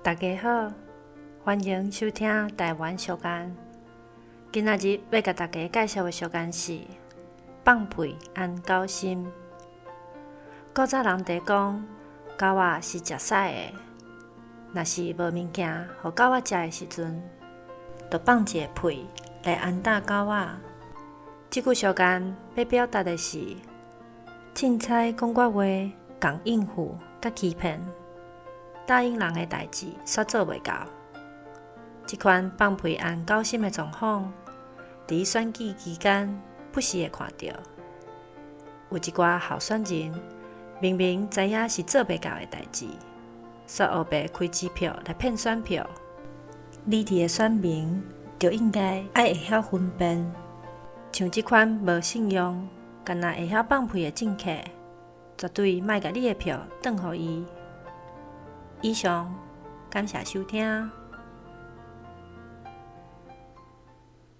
大家好，欢迎收听台湾俗间。今仔日要甲大家介绍的俗间是放屁安狗心。古早人伫讲，狗仔是食屎的，若是无物件互狗仔食的时阵，就放一个屁来安打狗仔。即句俗间要表达的是，凊彩讲我话，共应付甲欺骗。答应人的代志煞做袂到，即款放屁安狗心的状况，伫选举期间不时会看到。有一寡候选人明明知影是做袂到的代志，煞黑白开支票来骗选票。理智的选民就应该会晓分辨，像即款无信用、干那会晓放屁的政客，绝对莫甲你的票转互伊。以上，感谢收听。